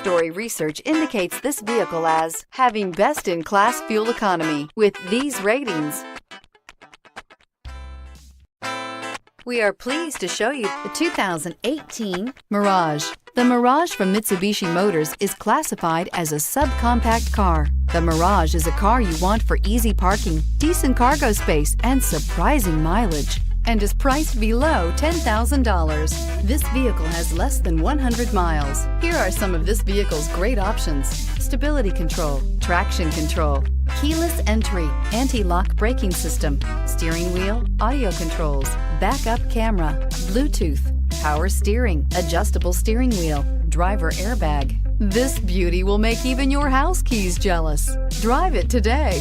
story research indicates this vehicle as having best-in-class fuel economy with these ratings. We are pleased to show you the 2018 Mirage. The Mirage from Mitsubishi Motors is classified as a subcompact car. The Mirage is a car you want for easy parking, decent cargo space, and surprising mileage, and is priced below $10,000. This vehicle has less than 100 miles. Here are some of this vehicle's great options: stability control, traction control, keyless entry, anti-lock braking system, steering wheel audio controls, backup camera, Bluetooth, power steering, adjustable steering wheel, driver airbag. This beauty will make even your house keys jealous. Drive it today.